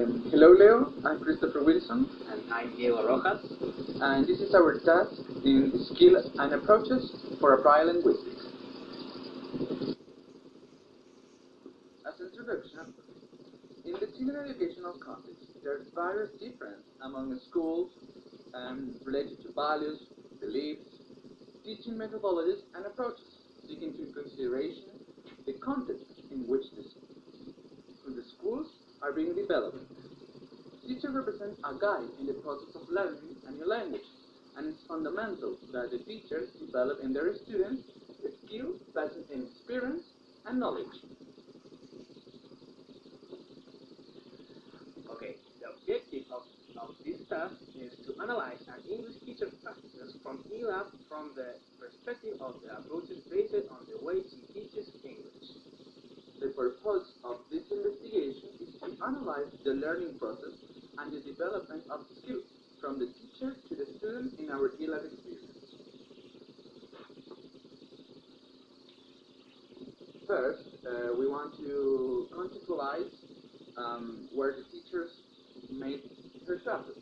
Hello Leo, I'm Christopher Wilson. And I'm Diego Rojas. And this is our task in Skills and Approaches for Applied Linguistics. As introduction, in the senior educational context, there's various differences among schools related to values, beliefs, teaching methodologies, and approaches, taking into consideration the context in which the schools are being developed. Teachers represent a guide in the process of learning a new language, and it's fundamental that the teachers develop in their students the skills based in experience and knowledge. Okay, the objective of this task is to analyze an English teacher's practices from ELAB from the perspective of the approaches based on the way she teaches English. The purpose of this investigation is to analyze the learning process and the development of skills from the teacher to the student in our ELAB experience. First, we want to contextualize where the teachers made her classes.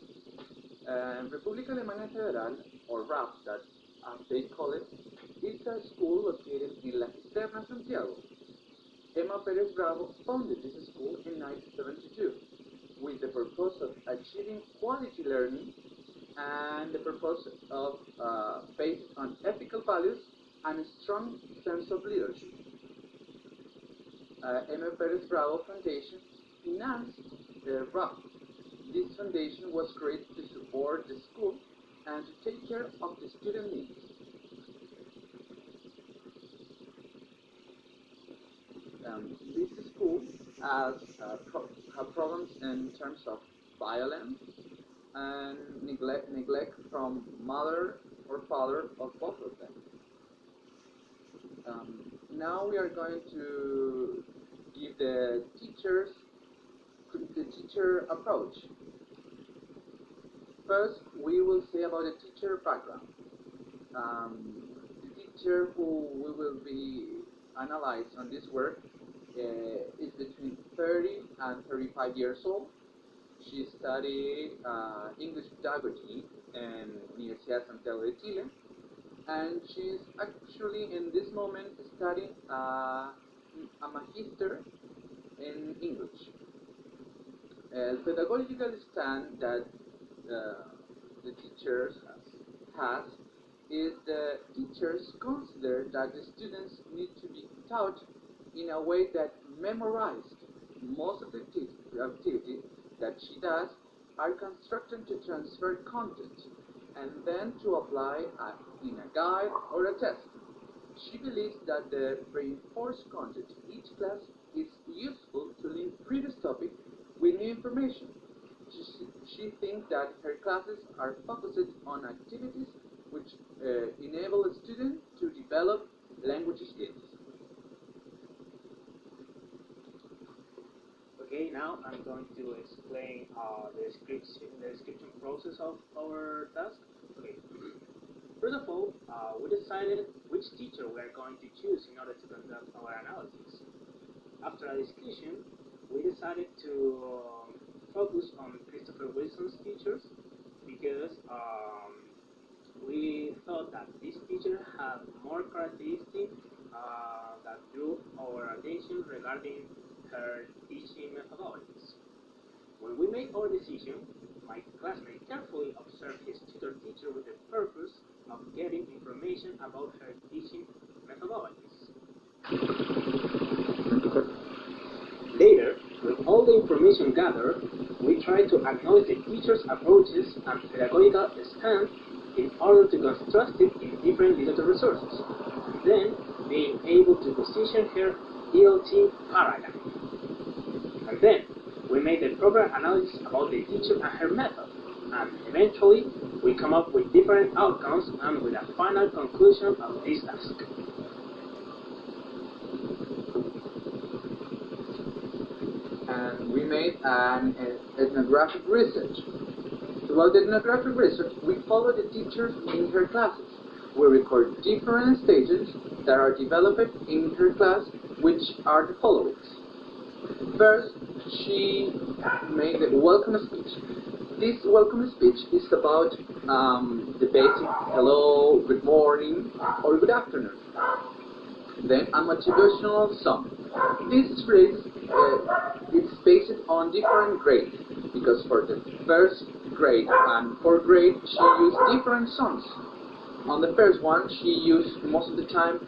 República Alemana Federal, or RAF, that as they call it, is a school located in La Cisterna, Santiago. Emma Perez Bravo founded this school in 1972 with the purpose of achieving quality learning and the purpose of based on ethical values and a strong sense of leadership. Emma Perez Bravo Foundation financed the RAF. This foundation was created to support the school and to take care of the student needs. This school has problems in terms of violence and neglect from mother or father of both of them. Now we are going to give the teacher approach. First, we will say about the teacher background. The teacher who we will be analyzed on this work is between 30 and 35 years old. She studied English pedagogy in Universidad Santiago de Chile, and she's actually in this moment studying a magister in English. The pedagogical stand that the teachers has is the teachers consider that the students need to be taught in a way that memorized. Most of the activities that she does are constructed to transfer content and then to apply in a guide or a test. She believes that the reinforced content in each class is useful to link previous topic with new information. She thinks that her classes are focused on activities which enable a student to develop language skills. Okay, now I'm going to explain the description process of our task. Okay. First of all, we decided which teacher we are going to choose in order to conduct our analysis. After a discussion, we decided to focus on Christopher Wilson's teachers because we thought that this teacher had more characteristics that drew our attention regarding her teaching methodologies. When we made our decision, my classmate carefully observed his tutor teacher with the purpose of getting information about her teaching methodologies. Later, with all the information gathered, we tried to acknowledge the teacher's approaches and pedagogical stance in order to contrast it in different literature resources, and then being able to position her ELT paradigm. And then, we made the proper analysis about the teacher and her method, and eventually, we come up with different outcomes and with a final conclusion of this task. And we made an ethnographic research. Throughout the ethnographic research, we follow the teachers in her classes. We record different stages that are developed in her class, which are the following. First, she make the welcome speech. This welcome speech is about the basic hello, good morning, or good afternoon. Then a motivational song. This phrase is based on different grades because for the first grade and fourth grade she used different songs. On the first one she used most of the time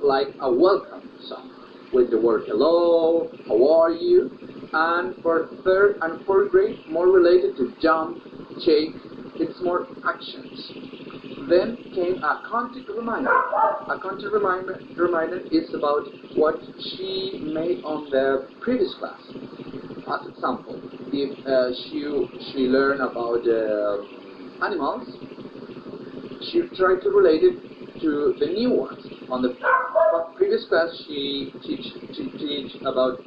like a welcome song with the word hello, how are you, and for third and fourth grade more related to jump, shake, it's more actions. Then came a content reminder. A content reminder is about what she made on the previous class. As example, if she learned about animals, she tried to relate it to the new ones. On the previous class, she teach about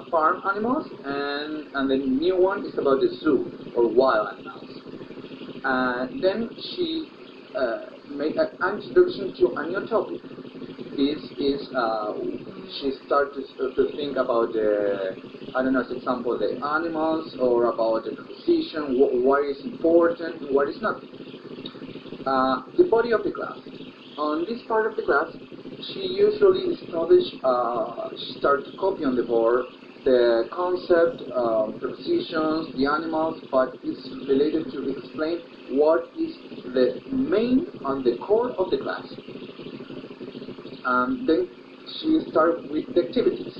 farm animals, and the new one is about the zoo or wild animals. And then she made an introduction to a new topic. This is she started to think about the, I don't know, as example, the animals or about the preposition, what is important, what is not. The body of the class. On this part of the class, she usually established, she started to copy on the board the concept, prepositions, the animals, but it's related to explain what is the main and the core of the class. Then she started with the activities.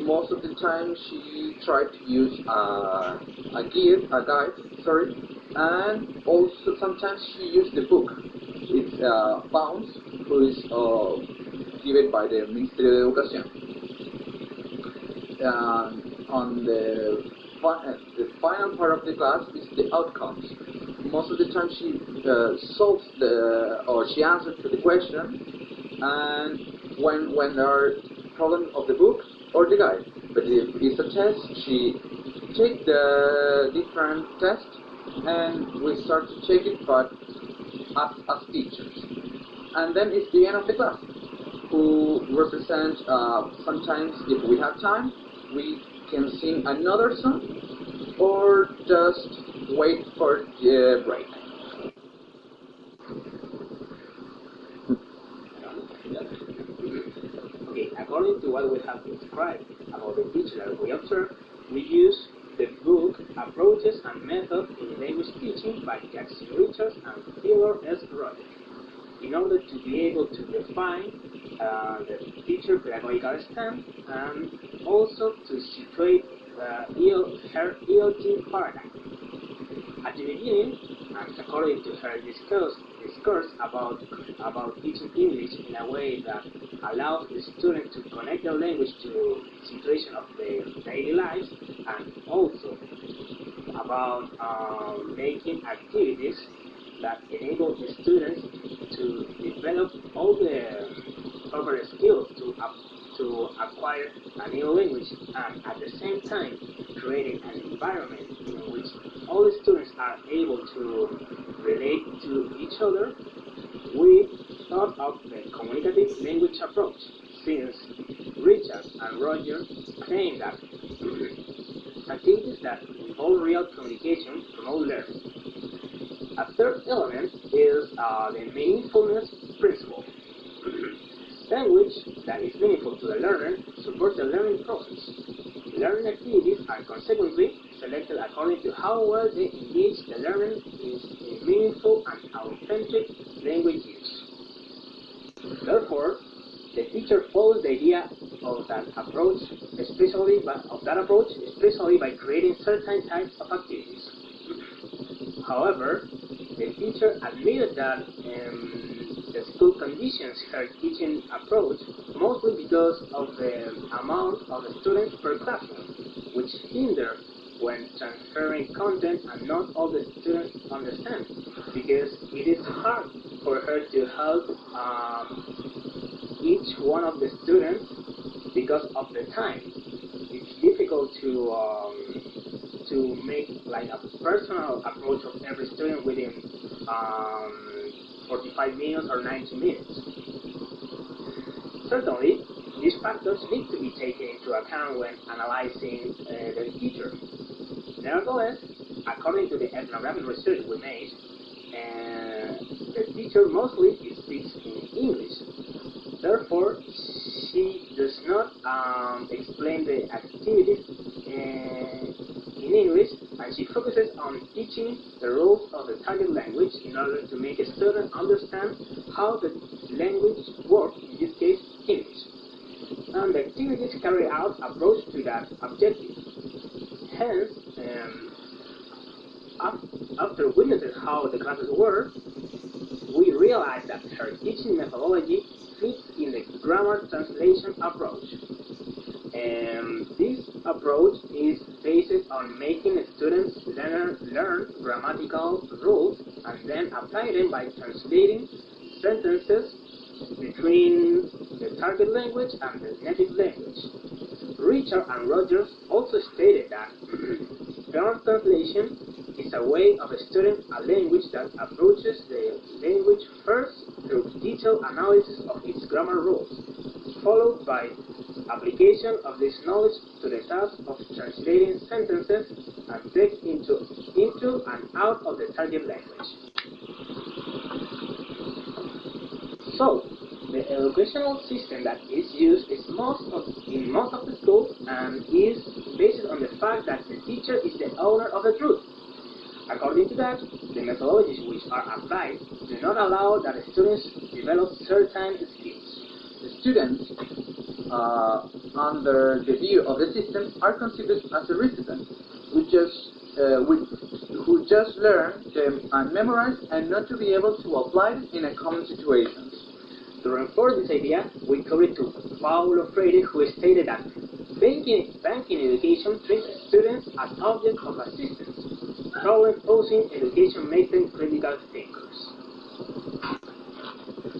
Most of the time she tried to use a guide, sorry, and also sometimes she used the book. It's Bounds, who is given by the Ministerio de Educación. On the final part of the class is the outcomes. Most of the time she solves she answers to the question, and when there are problems of the book or the guide. But if it's a test, she take the different tests, and we start to check it, but as teachers. And then it's the end of the class, who represent sometimes, if we have time, we can sing another song or just wait for the break. Okay, according to what we have described about the teacher that we observe, we use the book Approaches and Methods in Language Teaching by Jackson Richards and Theodore S. Rojas in order to be able to define the teacher pedagogical stance and also to situate her ELT paradigm. At the beginning, and according to her discourse about teaching English in a way that allows the student to connect their language to the situation of their daily lives, and also about making activities that enable the students to develop all the proper skills to acquire a new language, and at the same time creating an environment in which all the students are able to relate to each other. We thought of the communicative language approach, since Richard and Roger claim that activities that involve real communication promote learning. A third element is the meaningfulness principle. Language that is meaningful to the learner supports the learning process. Learning activities are consequently selected according to how well they engage the learner in meaningful and authentic language use. Therefore, the teacher follows the idea of that approach, especially by creating certain types of activities. However, the teacher admitted that the school conditions her teaching approach mostly because of the amount of students per classroom, which hinders when transferring content and not all the students understand, because it is hard for her to help each one of the students because of the time. It's difficult to make like a personal approach of every student within 45 minutes or 90 minutes. Certainly, These factors need to be taken into account when analyzing the teacher. Nevertheless, according to the ethnographic research we made, the teacher mostly speaks in English. Therefore, she does not explain the activities in English, and she focuses on teaching the rules of the target language in order to make a student understand how the language works, in this case, English. And the activities carry out approach to that objective. Hence, after witnessing how the classes work, we realized that her teaching methodology fits in the grammar translation approach. This approach is based on making students learn grammatical rules and then apply them by translating sentences between the target language and the native language. Richard and Rogers also stated that grammar translation is a way of studying a language that approaches the language first through detailed analysis of its grammar rules, followed by application of this knowledge to the task of translating sentences and text into and out of the target language. So, the educational system that is used is in most of the schools and is based on the fact that the teacher is the owner of the truth. According to that, the methodologies which are applied do not allow that students develop certain skills. The students, under the view of the system, are considered as a resident who just learn them and memorize and not to be able to apply it in a common situation. To reinforce this idea, we quoted to Paulo Freire, who stated that banking education treats students as objects of assistance. Problem-posing education makes them critical thinkers.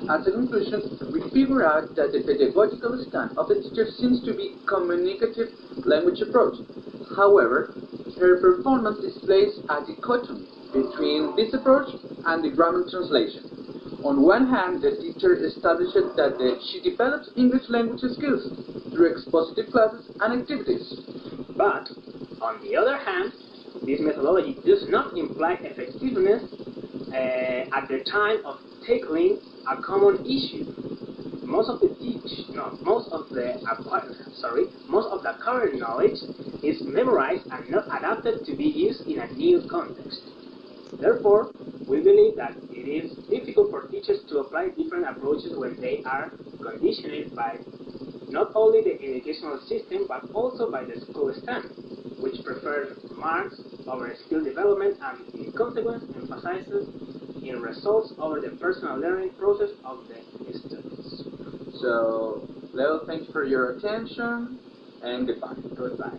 As a conclusion, we figure out that the pedagogical stand of the teacher seems to be communicative language approach. However, her performance displays a dichotomy between this approach and the grammar translation. On one hand, the teacher establishes that she develops English language skills through expositive classes and activities. But, on the other hand, this methodology does not imply effectiveness at the time of tackling a common issue. Most of the current knowledge is memorized and not adapted to be used in a new context. Therefore, we believe that it is difficult for teachers to apply different approaches when they are conditioned by not only the educational system but also by the school staff, which prefers marks over skill development and in consequence emphasizes in results over the personal learning process of the students. So, Leo, thanks for your attention and goodbye. Goodbye.